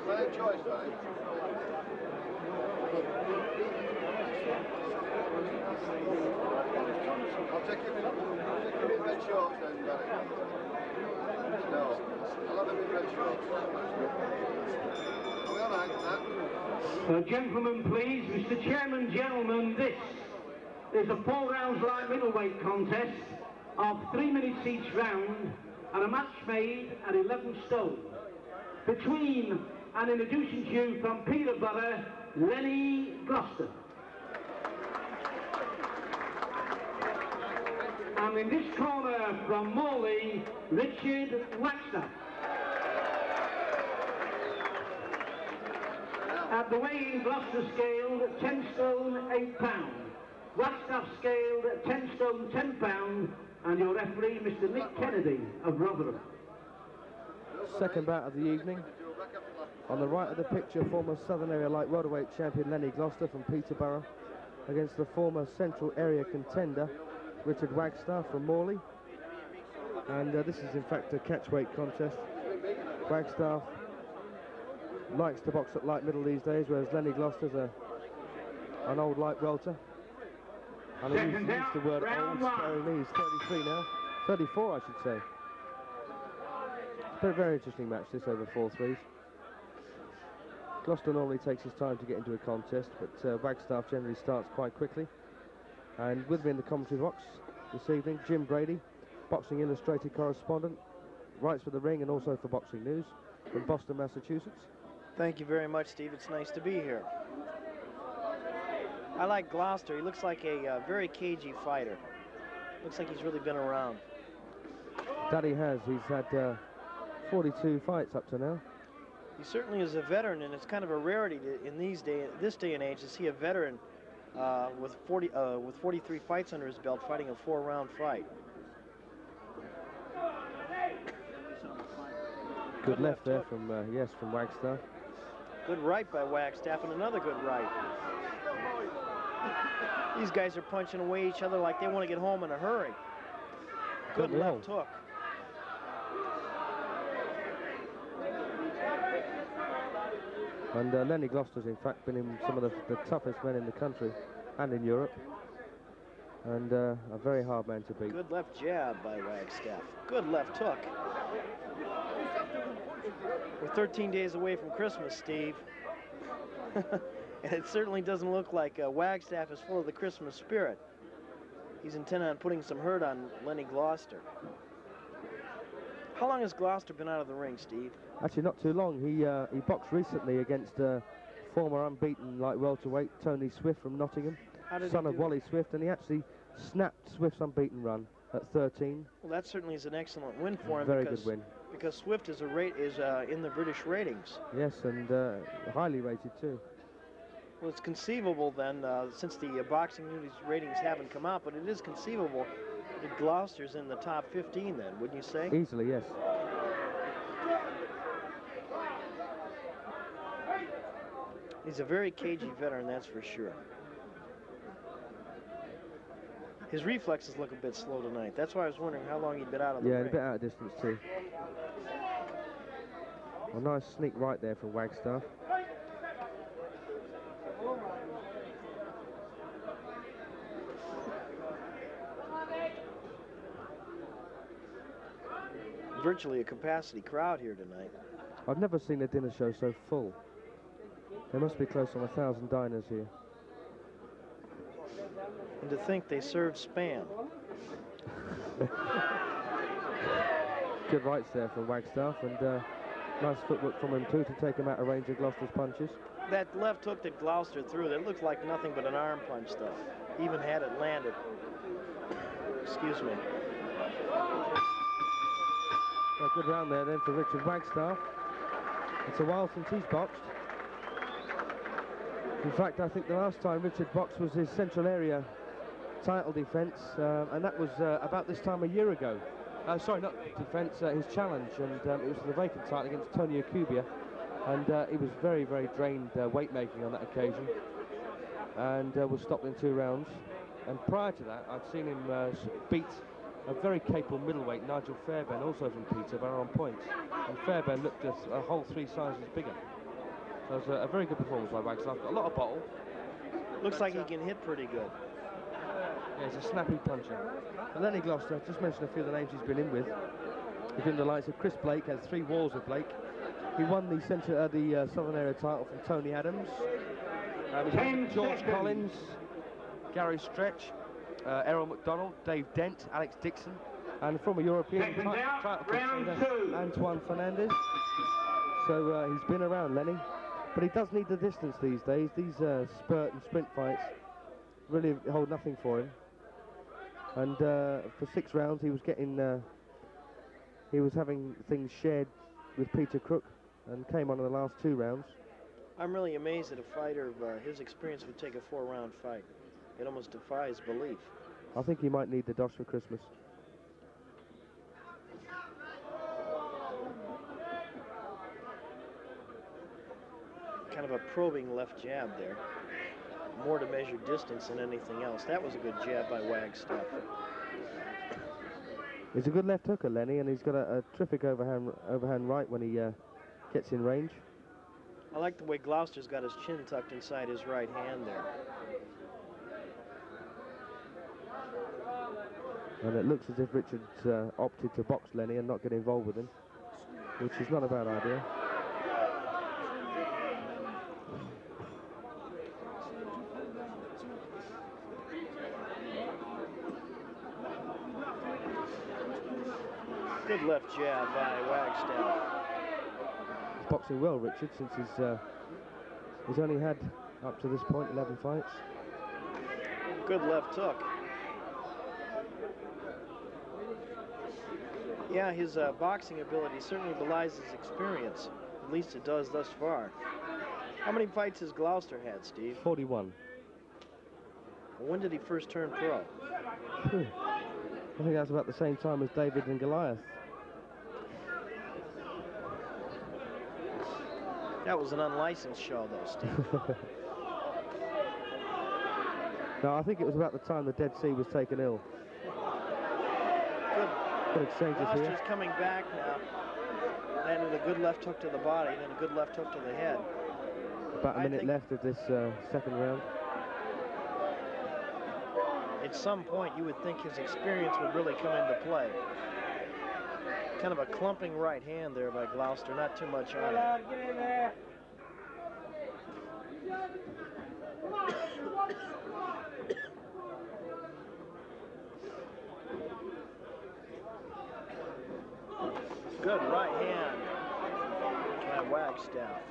Fair choice, mate. I'll take him in red shorts then, Barry. No, I'll have him in red shorts. Are we all right, Matt? Gentlemen, please. Mr. Chairman, gentlemen, this is a 4 rounds light middleweight contest of 3 minutes each round and a match made at 11 stone between and introducing to you from Peterborough, Lenny Gloster. And in this corner from Morley, Richard Wagstaff. At the weigh-in, Gloucester scaled 10 stone 8 pounds. Wagstaff scaled 10 stone 10 pounds, and your referee, Mr. Nick Kennedy of Rotherham. Second bout of the evening. On the right of the picture, former Southern Area Light Welterweight champion Lenny Gloster from Peterborough against the former Central Area contender Richard Wagstaff from Morley. And this is in fact a catchweight contest. Wagstaff likes to box at light middle these days, whereas Lenny Gloster's an old light welter. And I use the word old sparingly. He's 33 now. 34, I should say. It's been a very interesting match, this over 4 threes. Gloster normally takes his time to get into a contest, but Wagstaff generally starts quite quickly. And with me in the commentary box this evening, Jim Brady, Boxing Illustrated correspondent, writes for The Ring and also for Boxing News from Boston, Massachusetts. Thank you very much, Steve. It's nice to be here. I like Gloster. He looks like a very cagey fighter. Looks like he's really been around. That he has. He's had 42 fights up to now. He certainly is a veteran, and it's kind of a rarity in this day and age to see a veteran with 43 fights under his belt fighting a 4-round fight. Good left there from from Wagstaff. Good right by Wagstaff, and another good right. These guys are punching away each other like they want to get home in a hurry. Good left hook. And Lenny Gloster's in fact been in some of the toughest men in the country and in Europe. And a very hard man to beat. Good left jab by Wagstaff. Good left hook. We're 13 days away from Christmas, Steve. And it certainly doesn't look like Wagstaff is full of the Christmas spirit. He's intent on putting some hurt on Lenny Gloster. How long has Gloster been out of the ring, Steve? Actually, not too long. He boxed recently against former unbeaten light welterweight Tony Swift from Nottingham, son of Wally Swift, and he actually snapped Swift's unbeaten run at 13. Well, that certainly is an excellent win for him. Very good win. Because Swift is in the British ratings. Yes, and highly rated too. Well, it's conceivable then, since the Boxing News ratings haven't come out, but it is conceivable that Gloster's in the top 15 then, wouldn't you say? Easily, yes. He's a very cagey veteran, that's for sure. His reflexes look a bit slow tonight. That's why I was wondering how long he'd been out of the ring. Yeah, a bit out of distance too. A nice sneak right there from Wagstaff. Virtually a capacity crowd here tonight. I've never seen a dinner show so full. There must be close on 1,000 diners here. And to think they serve Spam. Good rights there from Wagstaff, and nice footwork from him too to take him out of range of Gloster's punches. That left hook that Gloster threw, that looked like nothing but an arm punch, though. Even had it landed. Excuse me. Well, good round there then for Richard Wagstaff. It's a while since he's boxed. In fact, I think the last time Richard boxed was his Central Area title defence, and that was about this time a year ago. Sorry, not defence, his challenge, and it was for the vacant title against Tony Akubia, and he was very, very drained weight making on that occasion, and was stopped in 2 rounds. And prior to that, I'd seen him beat a very capable middleweight, Nigel Fairbairn, also from Peterborough, on points. And Fairbairn looked a whole 3 sizes bigger. So it's a very good performance by Wagstaff. A lot of bottle. Looks like he can hit pretty good. Yeah, he's a snappy puncher. And Lenny Gloster, just mentioned a few of the names he's been in with. He's been the likes of Chris Blake, has 3 walls with Blake. He won the Southern Area title from Tony Adams. George Collins, Gary Stretch, Errol McDonald, Dave Dent, Alex Dixon, and from a European title contender, Antoine Fernandez. So he's been around, Lenny. But he does need the distance these days. These spurt and sprint fights really hold nothing for him. And for 6 rounds, he was getting, he was having things shared with Peter Crook, and came on in the last 2 rounds. I'm really amazed that a fighter of his experience would take a 4-round fight. It almost defies belief. I think he might need the dosh for Christmas. Kind of a probing left jab there. More to measure distance than anything else. That was a good jab by Wagstaff. He's a good left hooker, Lenny, and he's got a terrific overhand right when he gets in range. I like the way Gloucester's got his chin tucked inside his right hand there. And it looks as if Richard's opted to box Lenny and not get involved with him, which is not a bad idea. Good left jab by Wagstaff. He's boxing well, Richard, since he's only had, up to this point, 11 fights. Good left hook. Yeah, his boxing ability certainly belies his experience. At least it does thus far. How many fights has Glouster had, Steve? 41. Well, when did he first turn pro? I think that's about the same time as David and Goliath. That was an unlicensed show, though, Steve. No, I think it was about the time the Dead Sea was taken ill. Good exchanges here. Glouster's coming back now. Landed a good left hook to the body, then a good left hook to the head. About a minute left of this second round. At some point, you would think his experience would really come into play. Kind of a clumping right hand there by Glouster, not too much on it. Get in there. Good right hand by Wagstaff.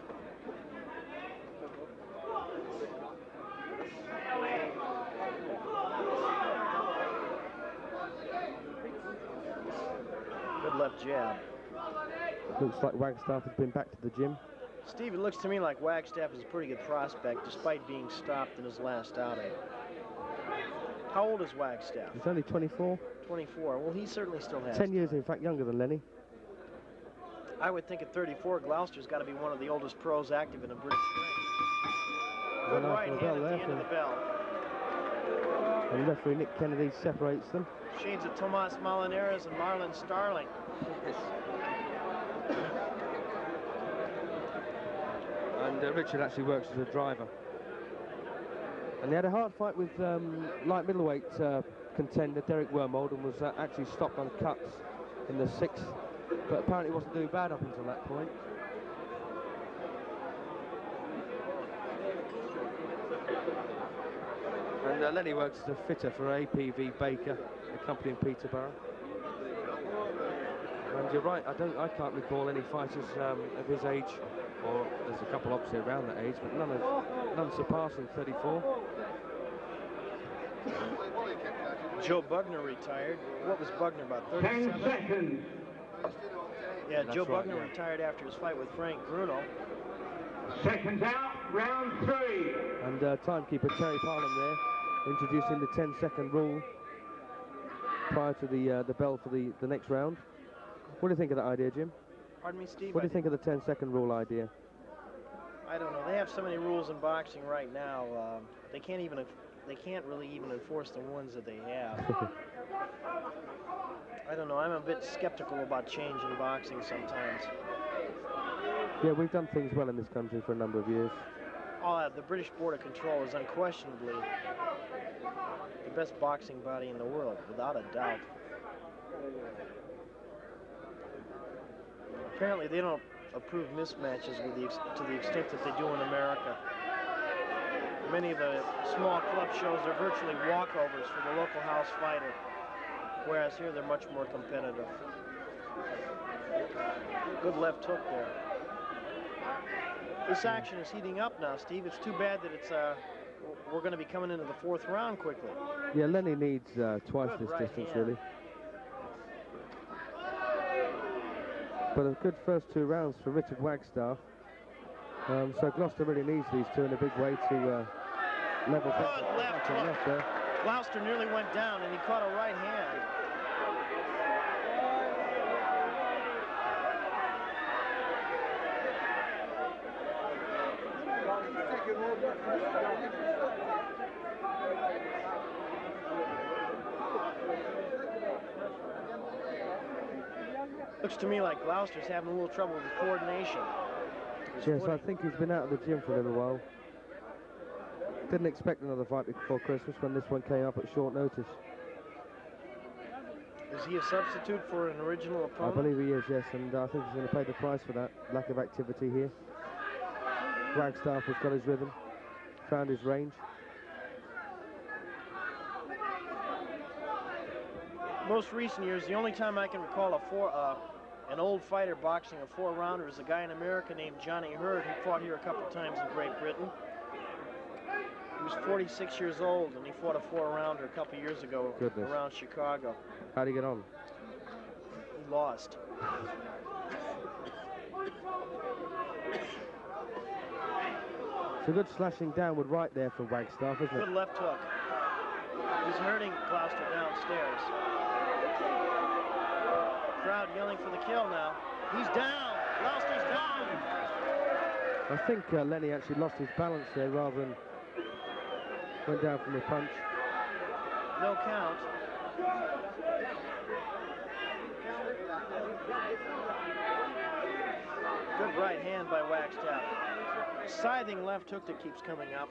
Good left jab. Looks like Wagstaff has been back to the gym. Steve, it looks to me like Wagstaff is a pretty good prospect despite being stopped in his last outing. How old is Wagstaff? He's only 24. 24. Well, he certainly still has 10 years, in fact, younger than Lenny. I would think at 34, Glouster's got to be one of the oldest pros active in a British ring. Good right hand at the end of the bell. And referee Nick Kennedy separates them. Shades of Tomas Molinares and Marlon Starling. And Richard actually works as a driver. And he had a hard fight with light middleweight contender Derek Wormold, and was actually stopped on cuts in the 6th. But apparently wasn't doing bad up until that point. And Lenny works as a fitter for APV Baker, a company in Peterborough. And you're right, I can't recall any fighters of his age, or there's a couple obviously around that age, but none surpassing 34. Joe Bugner retired. What was Bugner, about 37? 10 seconds. Yeah, Joe Bugner retired after his fight with Frank Bruno. Seconds out, round 3. And timekeeper Terry Parham there, introducing the 10-second rule prior to the bell for the next round. What do you think of that idea, Jim? Pardon me, Steve? What do you think of the 10-second rule idea? I don't know. They have so many rules in boxing right now. They can't really even enforce the ones that they have. I don't know. I'm a bit skeptical about change in boxing sometimes. Yeah, we've done things well in this country for a number of years. Oh, the British Board of Control is unquestionably the best boxing body in the world, without a doubt. Apparently, they don't approve mismatches to the extent that they do in America. Many of the small club shows are virtually walkovers for the local house fighter, whereas here they're much more competitive. Good left hook there. This action is heating up now, Steve. It's too bad that it's we're going to be coming into the fourth round quickly. Yeah, Lenny needs twice Good this distance, hand. really. But a good first 2 rounds for Richard Wagstaff. So Gloster really needs these two in a big way to level things. Good left hook. There. Gloster nearly went down, and he caught a right hand. Looks to me like Gloucester's having a little trouble with coordination. Yes, I think he's been out of the gym for a little while. Didn't expect another fight before Christmas when this one came up at short notice. Is he a substitute for an original opponent? I believe he is, yes, and I think he's going to pay the price for that lack of activity here. Wagstaff has got his rhythm, found his range. Most recent years, the only time I can recall an old fighter boxing a 4-rounder is a guy in America named Johnny Hurd, who fought here a couple times in Great Britain. He was 46 years old, and he fought a 4-rounder a couple years ago around Chicago. How'd he get on? He lost. It's a good slashing downward right there from Wagstaff, isn't it? Good left hook. He's hurting Glouster downstairs. Crowd yelling for the kill now. He's down. Glouster's down. I think Lenny actually lost his balance there rather than went down from the punch. No count. Good right hand by Wagstaff. Scything left hook that keeps coming up.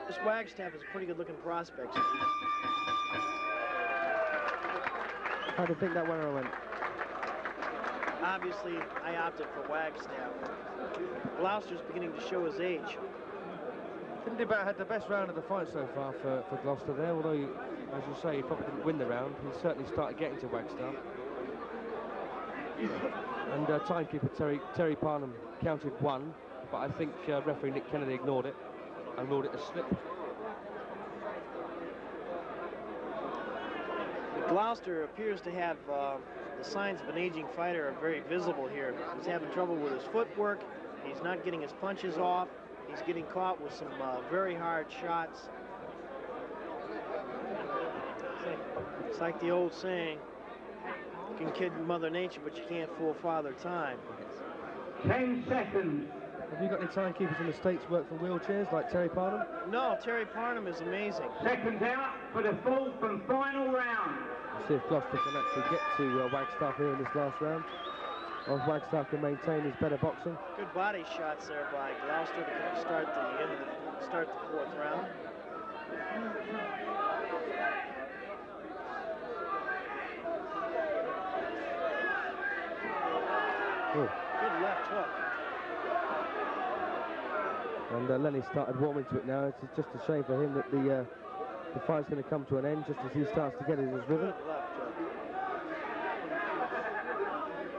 This Wagstaff is a pretty good looking prospect. How do you think that winner went? Obviously, I opted for Wagstaff. Gloucester's beginning to show his age. Tindybat had the best round of the fight so far for Gloster there, although, as you say, he probably didn't win the round. He certainly started getting to Wagstaff. And timekeeper Terry Parnham counted 1, but I think referee Nick Kennedy ignored it and ruled it a slip. Glouster appears to have the signs of an aging fighter are very visible here. He's having trouble with his footwork. He's not getting his punches off. He's getting caught with some very hard shots. It's like the old saying, you can kid Mother Nature, but you can't fool Father Time. 10 seconds. Have you got any timekeepers in the States work from wheelchairs like Terry Parnham? No, Terry Parnham is amazing. Seconds out for the fourth and final round. Let's see if Gloster can actually get to Wagstaff here in this last round. Or if Wagstaff can maintain his better boxing. Good body shots there by Gloster to start the fourth round. Oh. Good left hook. And Lenny started warming to it now. It's just a shame for him that the fight's going to come to an end just as he starts to get in his rhythm. Good left hook.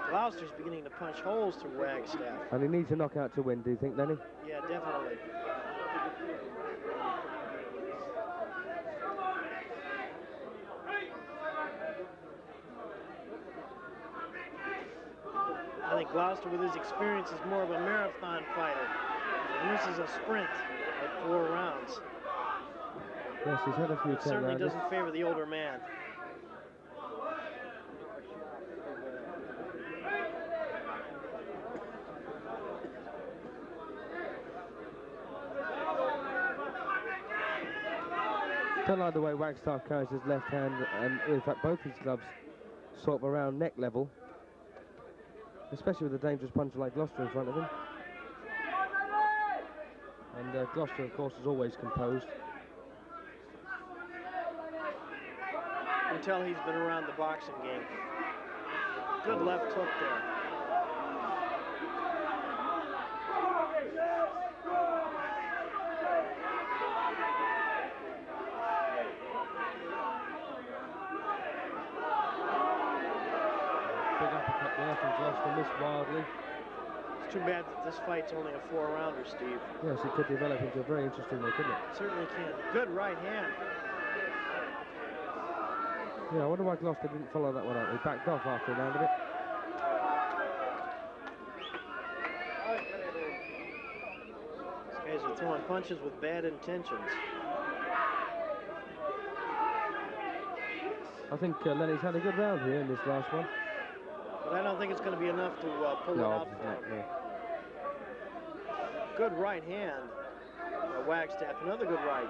Gloucester's beginning to punch holes through Wagstaff. And he needs a knockout to win, do you think, Lenny? Yeah, definitely. I think Glouster, with his experience, is more of a marathon fighter. And this is a sprint at 4 rounds. Yes, he's had a few 10 Certainly rounders. doesn't favor the older man. Don't like the way Wagstaff carries his left hand, and in fact both his gloves sort of around neck level. especially with a dangerous puncher like Gloster in front of him. And Gloster, of course, is always composed. You can tell he's been around the boxing game. Good left hook there. Big uppercut there from Gloster, missed wildly. It's too bad that this fight's only a 4-rounder, Steve. Yes, it could develop into a very interesting one, couldn't it? Certainly can. Good right hand. Yeah, I wonder why Gloster didn't follow that one up. He backed off after a round of it. These guys are throwing punches with bad intentions. I think Lenny's had a good round here in this last one. But I don't think it's going to be enough to pull it out. No. Good right hand. Wagstaff, another good right.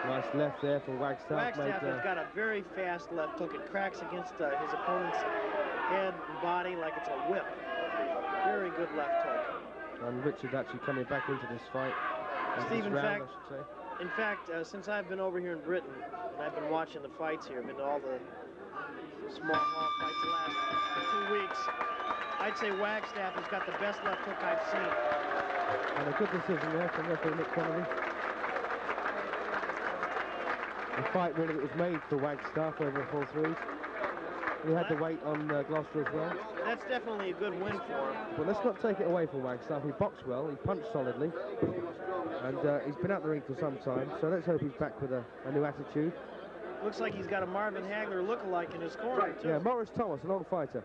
Nice left there for Wagstaff. Wagstaff has got a very fast left hook. It cracks against his opponent's head and body like it's a whip. Very good left hook. And Richard actually coming back into this fight. Steve, this round, I should say. In fact, since I've been over here in Britain, and I've been watching the fights here, I've been to all the small hall fights the last 2 weeks, I'd say Wagstaff has got the best left hook I've seen. And a good decision there from referee Nick Kennedy. The fight really was made for Wagstaff over a full 3. He had the weight on Gloster as well. That's definitely a good win for him. But let's not take it away from Wagstaff. He boxed well, he punched solidly, and he's been out the ring for some time, so let's hope he's back with a new attitude. Looks like he's got a Marvin Hagler look-alike in his corner, too. Yeah, Morris Thomas, an old fighter.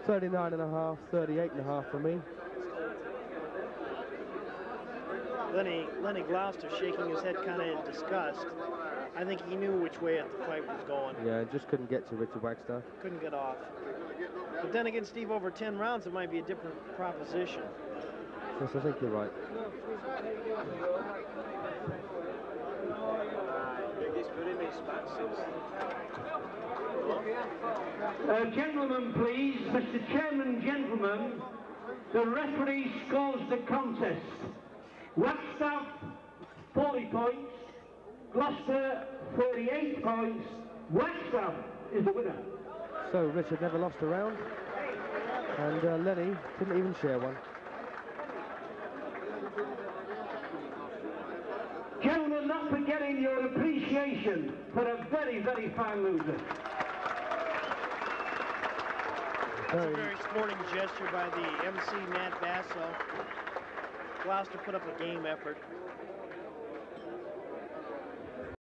39.5, 38.5 for me. Lenny Gloster shaking his head kind of in disgust. I think he knew which way the fight was going. Yeah, just couldn't get to Richard Wagstaff. Couldn't get off. But then again, Steve, over 10 rounds, it might be a different proposition. Yes, I think you're right. Gentlemen, please. Mr. Chairman, gentlemen, the referee scores the contest. Wagstaff, 40 points. Gloster, 38 points. Wagstaff is the winner. So Richard never lost a round, and Lenny didn't even share one. Gentlemen, not forgetting your appreciation for a very, very fine loser. That's a very sporting gesture by the MC, Matt Basso. Gloster put up a game effort.